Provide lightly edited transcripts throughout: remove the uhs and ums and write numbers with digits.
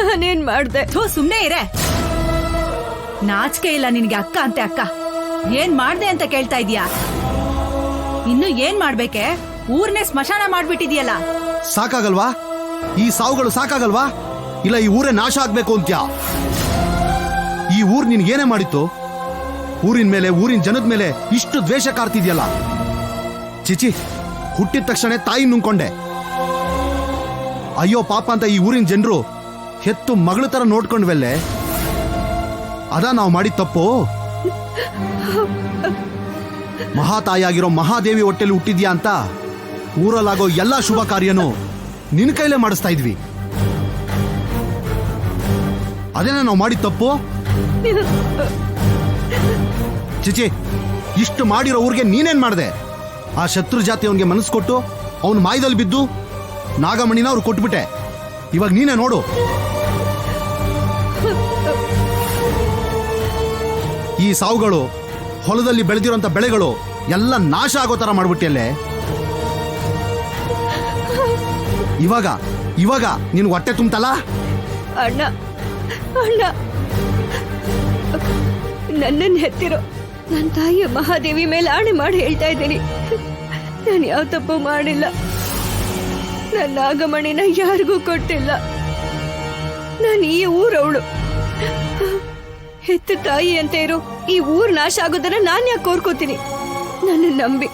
ನಾನೇನ್ ಮಾಡ್ದೆ? ಸುಮ್ನೆ ಇರೇ. ನಾಚಿಕೆ ಇಲ್ಲ ನಿನ್ಗೆ ಅಕ್ಕ ಅಂತೆ ಅಕ್ಕ. ಏನ್ ಮಾಡ್ದೆ ಅಂತ ಕೇಳ್ತಾ ಇದೀಯಾ? ಇನ್ನು ಏನ್ ಮಾಡ್ಬೇಕೆ? ಊರ್ನೇ ಸ್ಮಶಾನ ಮಾಡ್ಬಿಟ್ಟಿದ್ಯಲ್ಲ. ಸಾಕಾಗಲ್ವಾ? ಈ ಸಾವುಗಳು ಸಾಕಾಗಲ್ವಾ? ಇಲ್ಲ ಈ ಊರೇ ನಾಶ ಆಗ್ಬೇಕು ಅಂತ್ಯಾ? ಈ ಊರ್ ನಿನ್ಗೇನೇ ಮಾಡಿತ್ತು? ಊರಿನ ಮೇಲೆ, ಊರಿನ ಜನದ ಮೇಲೆ ಇಷ್ಟು ದ್ವೇಷ ಕಾರ್ತಿದ್ಯಲ್ಲ. ಚಿಚಿ, ಹುಟ್ಟಿದ ತಕ್ಷಣ ತಾಯಿ ನುಂಗ್ಕೊಂಡೆ. ಅಯ್ಯೋ ಪಾಪ ಅಂತ ಈ ಊರಿನ ಜನರು ಹೆತ್ತು ಮಗಳ ತರ ನೋಡ್ಕೊಂಡ್ವೆಲ್ಲೆ. ಅದ ನಾವು ಮಾಡಿದ ತಪ್ಪು. ಮಹಾತಾಯಿಯಾಗಿರೋ ಮಹಾದೇವಿ ಹೊಟ್ಟೆಲಿ ಹುಟ್ಟಿದ್ಯಾ ಅಂತ ಊರಲ್ಲಾಗೋ ಎಲ್ಲಾ ಶುಭ ಕಾರ್ಯನೂ ನಿನ್ ಕೈಲೇ ಮಾಡಿಸ್ತಾ ಇದ್ವಿ. ಅದೇನ ನಾವು ಮಾಡಿದ ತಪ್ಪು? ಚಿಚಿ, ಇಷ್ಟು ಮಾಡಿರೋ ಊರಿಗೆ ನೀನೇನ್ ಮಾಡ್ದೆ? ಆ ಶತ್ರು ಜಾತಿ ಅವನಿಗೆ ಮನಸ್ಸು ಕೊಟ್ಟು ಅವನು ಮಾಯದಲ್ಲಿ ಬಿದ್ದು ನಾಗಮಣಿನ ಅವ್ರು ಕೊಟ್ಬಿಟ್ಟೆ. ಇವಾಗ ನೀನೇ ನೋಡು. ಈ ಸಾವುಗಳು, ಹೊಲದಲ್ಲಿ ಬೆಳೆದಿರೋಂಥ ಬೆಳೆಗಳು ಎಲ್ಲ ನಾಶ ಆಗೋ ತರ ಮಾಡ್ಬಿಟ್ಟಿಯಲ್ಲೇ. ಇವಾಗ ಇವಾಗ ನಿನ್ ಹೊಟ್ಟೆ ತುಂಬ್ತಲ್ಲ? ಅಣ್ಣ ಅಣ್ಣ, ನನ್ನನ್ನು ಹೆತ್ತಿರೋ ನನ್ನ ತಾಯಿಯ ಮಹಾದೇವಿ ಮೇಲೆ ಆಣೆ ಮಾಡಿ ಹೇಳ್ತಾ ಇದ್ದೀನಿ, ನಾನು ಯಾವ ತಪ್ಪು ಮಾಡಿಲ್ಲ. ನನ್ನ ನಾಗಮಣಿನ ಯಾರಿಗೂ ಕೊಟ್ಟಿಲ್ಲ. ನಾನು ಈ ಊರವಳು. ಹೆತ್ತ ತಾಯಿ ಅಂತ ಇರೋ ಈ ಊರ್ ನಾಶ ಆಗೋದನ್ನ ನಾನು ಯಾಕೆ ಕೋರ್ಕೋತೀನಿ? ನನ್ನ ನಂಬಿ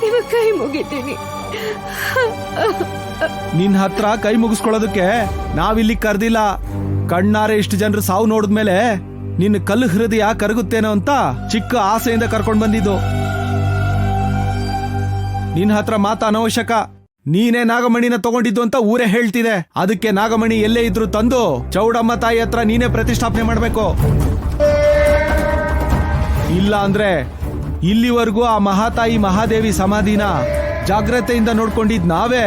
ನಿಮ್ಮ ಕೈ ಮುಗಿತೀನಿ. ನಿನ್ ಹತ್ರ ಕೈ ಮುಗಿಸ್ಕೊಳ್ಳೋದಕ್ಕೆ ನಾವಿಲ್ಲಿ ಕರ್ದಿಲ್ಲ. ಕಣ್ಣಾರೆ ಇಷ್ಟು ಜನರು ಸಾವು ನೋಡಿದ್ಮೇಲೆ ನಿನ್ನ ಕಲ್ಲು ಹೃದಯ ಕರಗುತ್ತೇನೋ ಅಂತ ಚಿಕ್ಕ ಆಸೆಯಿಂದ ಕರ್ಕೊಂಡ್ ಬಂದಿದ್ದು. ನಿನ್ ಹತ್ರ ಮಾತಾ ಅನವಶ್ಯಕ. ನೀನೇ ನಾಗಮಣಿನ ತಗೊಂಡಿದ್ದು ಅಂತ ಊರೇ ಹೇಳ್ತಿದೆ. ಅದಕ್ಕೆ ನಾಗಮಣಿ ಎಲ್ಲೇ ಇದ್ರು ತಂದು ಚೌಡಮ್ಮ ತಾಯಿ ಹತ್ರ ನೀನೇ ಪ್ರತಿಷ್ಠಾಪನೆ ಮಾಡ್ಬೇಕು. ಇಲ್ಲ ಅಂದ್ರೆ ಇಲ್ಲಿವರೆಗೂ ಆ ಮಹಾತಾಯಿ ಮಹಾದೇವಿ ಸಮಾಧಿನ ಜಾಗ್ರತೆಯಿಂದ ನೋಡ್ಕೊಂಡಿದ್ ನಾವೇ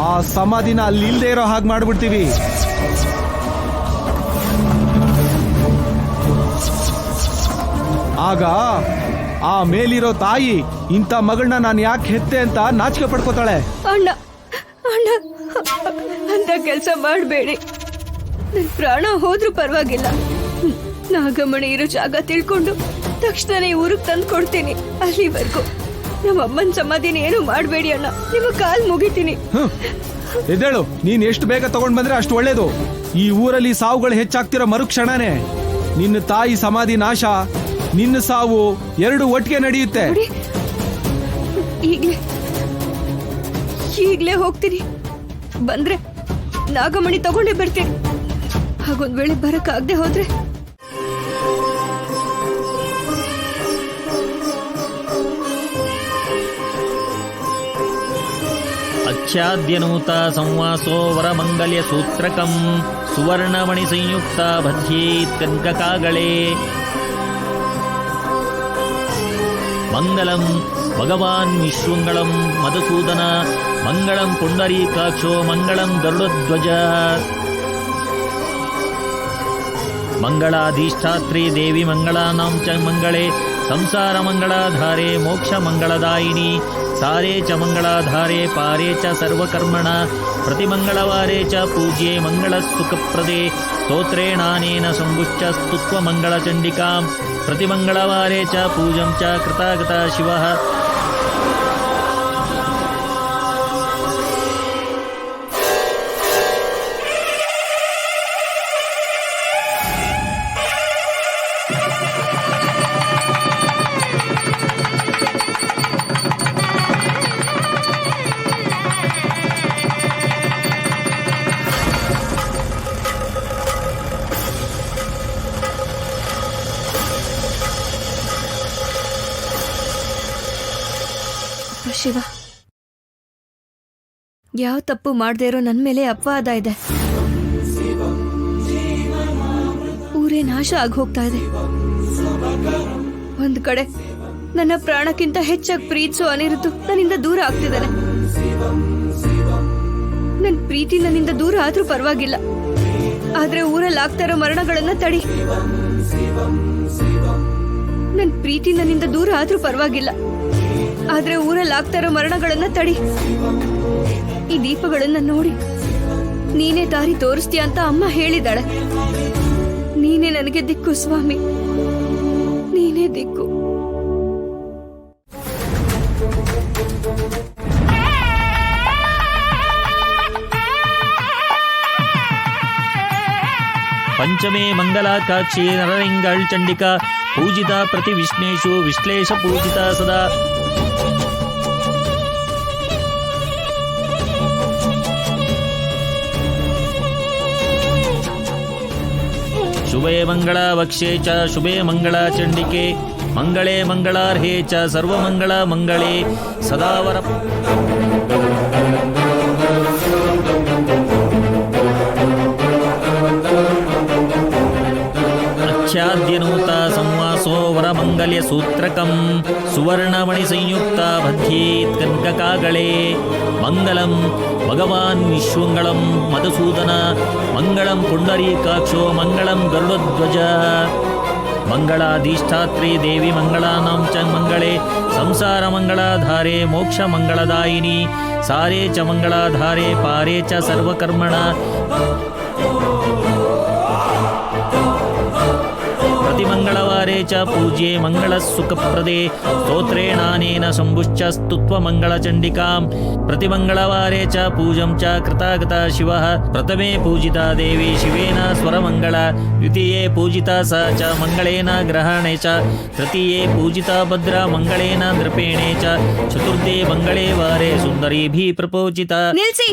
ಆ ಸಮಾಧಿನ ಅಲ್ಲಿ ಇಲ್ದೇ ಇರೋ ಹಾಗೆ ಮಾಡ್ಬಿಡ್ತೀವಿ. ಆಗ ಆ ಮೇಲಿರೋ ತಾಯಿ ಇಂಥ ಮಗಳನ್ನ ನಾನು ಯಾಕೆ ಹೆತ್ತೆ ಅಂತ ನಾಚಿಕೆ ಪಡ್ಕೋತಾಳೆ. ಅಣ್ಣ ಅಣ್ಣ, ಅಂತ ಕೆಲಸ ಮಾಡಬೇಡಿ. ನನ್ನ ಪ್ರಾಣ ಹೋದ್ರೂ ಪರವಾಗಿಲ್ಲ. ನಾಗಮಣಿ ಇರೋ ಜಾಗ ತಿಳ್ಕೊಂಡು ತಕ್ಷಣನೇ ಊರಿಗೆ ತಂದು ಕೊಡ್ತೀನಿ. ಅಲ್ಲಿವರೆಗೂ ನಮ್ಮ ಅಮ್ಮನ ಸಮಾಧಿನ ಏನು ಮಾಡಬೇಡಿ ಅಣ್ಣ, ನಿಮ್ಮ ಕಾಲ್ ಮುಗಿತೀನಿ. ಎದ್ದೇಳು. ನೀನ್ ಎಷ್ಟು ಬೇಗ ತಗೊಂಡ್ ಬಂದ್ರೆ ಅಷ್ಟು ಒಳ್ಳೇದು. ಈ ಊರಲ್ಲಿ ಸಾವುಗಳು ಹೆಚ್ಚಾಗ್ತಿರೋ ಮರುಕ್ಷಣನೇ ನಿನ್ನ ತಾಯಿ ಸಮಾಧಿ ನಾಶ, ನಿನ್ನ ಸಾವು ಎರಡು ಒಟ್ಟಿಗೆ ನಡೆಯುತ್ತೆ. ಈಗ್ಲೇ ಹೋಗ್ತೀನಿ. ಬಂದ್ರೆ ನಾಗಮಣಿ ತಗೊಂಡೇ ಬರ್ತೀನಿ. ಹಾಗೊಂದ್ ವೇಳೆ ಬರಕ್ಕಾಗದೆ ಹೋದ್ರೆ ಅಚ್ಛಾದ್ಯನೂತ ಸಂವಾಸೋ ವರಮಂಗಲ್ಯ ಸೂತ್ರಕಂ ಸುವರ್ಣಮಣಿ ಸಂಯುಕ್ತ ಬಧ್ಯೇತ್ ಕನಕಾಗಳೇ. ಮಂಗಲಂ ಭಗವಾನ್ ವಿಶ್ವಂಗಳಂ ಮಧುಸೂದನ ಮಂಗಳಂ ಪುಂಡರೀಕಾಕ್ಷೋ ಮಂಗಳಂ ಗರುಡಧ್ವಜ. ಮಂಗಳಾಧಿಷ್ಠಾತ್ರಿ ದೇವಿ ಮಂಗಳಾನಾಂ ಚ ಮಂಗಳೇ ಸಂಸಾರ ಮಂಗಳಾಧಾರೆ ಮೋಕ್ಷ ಮಂಗಳದಾಯಿನಿ ಸಾರೇ ಚ ಮಂಗಳಾಧಾರೆ ಪಾರೇ ಚ ಸರ್ವಕರ್ಮಣ ಪ್ರತಿಮಂಗಳವಾರೇ ಚ ಪೂಜ್ಯೆ ಮಂಗಳಸುಖಪ್ರದೇ ಸ್ತೋತ್ರೇಣಾನೇನ ಸಂಗುಶ್ಚ ಸ್ತುತ್ವ ಮಂಗಳಚಂಡಿಕಾಂ ಪ್ರತಿಮಂಗಳವಾರೇ ಚ ಪೂಜಂ ಚ ಕೃತಾಗತ ಶಿವಃ. ಶಿವ, ಯಾವ ತಪ್ಪು ಮಾಡದೇ ಇರೋ ನನ್ನ ಮೇಲೆ ಅಪವಾದ ಇದೆ. ಊರೇ ನಾಶ ಆಗಿ ಹೋಗ್ತಾ ಇದೆ. ಒಂದ್ ಕಡೆ ನನ್ನ ಪ್ರಾಣಕ್ಕಿಂತ ಹೆಚ್ಚಾಗಿ ಪ್ರೀತಿಸೋ ಅನಿರುದ್ಧು ನನ್ನಿಂದ ದೂರ ಆಗ್ತಿದ್ದಾನೆ. ನನ್ನ ಪ್ರೀತಿ ನನ್ನಿಂದ ದೂರ ಆದ್ರೂ ಪರವಾಗಿಲ್ಲ, ಆದ್ರೆ ಊರಲ್ಲಿ ಆಗ್ತಾ ಇರೋ ಮರಣಗಳನ್ನ ತಡಿ. ನನ್ನ ಪ್ರೀತಿ ನನ್ನಿಂದ ದೂರ ಆದ್ರೂ ಪರವಾಗಿಲ್ಲ, ಆದ್ರೆ ಊರಲ್ಲಿ ಆಗ್ತಾ ಇರೋ ಮರಣಗಳನ್ನ ತಡಿ. ಈ ದೀಪಗಳನ್ನ ನೋಡಿ ನೀನೇ ದಾರಿ ತೋರಿಸ್ತೀಯ ಅಂತ ಅಮ್ಮ ಹೇಳಿದಾಳೆ. ನೀನೇ ನನಗೆ ದಿಕ್ಕು ಸ್ವಾಮಿ, ನೀನೇ ದಿಕ್ಕು. ಪಂಚಮೇ ಮಂಗಲಾಕಾಕ್ಷಿ ನರಲಿಂಗಳ್ ಚಂಡಿಕಾ ಪೂಜಿತ ಪ್ರತಿ ವಿಷ್ಣೇಶು ವಿಶ್ಲೇಷ ಪೂಜಿತ ಸದಾ. ಶುಭೇ ಮಂಗಳ ವಕ್ಷೇ ಚ ಶುಭೇ ಮಂಗಳ ಚಂಡಿಕೆ ಮಂಗಳೇ ಮಂಗಳಾರ್ಹೇ ಚ ಸರ್ವಮಂಗಳ ಮಂಗಳೇ ಸದಾವರ. ಆಚ್ಛಾದ್ಯನೂತ ಸಂವಾಸೋ ವರಮಂಗಲ್ಯ ಸೂತ್ರಕಂ ಸುವರ್ಣಮಣಿ ಸಂಯುಕ್ತ ಬಧ್ಯೇತ್ ಕನಕಕಾಗಳೇ. ಮಂಗಲಂ ಭಗವಾನ್ ವಿಶ್ವಂಗಳಂ ಮಧುಸೂದನ ಮಂಗಳಂ ಪುಂಡರೀಕಾಕ್ಷೋ ಮಂಗಳಂ ಗರುಡಧ್ವಜ. ಮಂಗಳಾಧಿಷ್ಠಾತ್ರಿ ದೇವಿ ಮಂಗಳಾನಾಂ ಚ ಮಂಗಳೇ ಸಂಸಾರ ಮಂಗಳಾಧಾರೆ ಮೋಕ್ಷ ಮಂಗಳದಾಯಿನಿ ಸಾರೇ ಚ ಮಂಗಳಾಧಾರೆ ಪಾರೇ ಚ ಸರ್ವಕರ್ಮಣ. ಪ್ರತಿಮಂಗಳವಾರೇ ಚ ಪೂಜ್ಯೆ ಮಂಗಳಸುಖಪ್ರದೇ ಸ್ತೋತ್ರೇಣಾನೇನ ಶಂಭುಶ್ಚ ಸ್ತುತ್ವ ಮಂಗಳಚಂಡಿಕಾಂ. ಪ್ರತಿಮಂಗಳವಾರೇ ಚ ಪೂಜಂ ಚ ಕೃತಾಗತ ಶಿವಃ. ಪ್ರಥಮೇ ಪೂಜಿತಾ ದೇವಿ ಶಿವೇನ ಸ್ವರಮಂಗಳ ದ್ವಿತೀಯೇ ಪೂಜಿತಾ ಸ ಚ ಮಂಗಳೇನ ಗ್ರಹಣೆ ಚ ತೃತೀಯೇ ಪೂಜಿತಾ ಭದ್ರಾ ಮಂಗಳೇನ ನೃಪೇಣೆ ಚ ಚತುರ್ಥೇ ಮಂಗಳೇ ವಾರೇ ಸುಂದರೀಭಿಃ ಪ್ರಪೂಜಿತಾ. ನಿಲ್ಸಿ.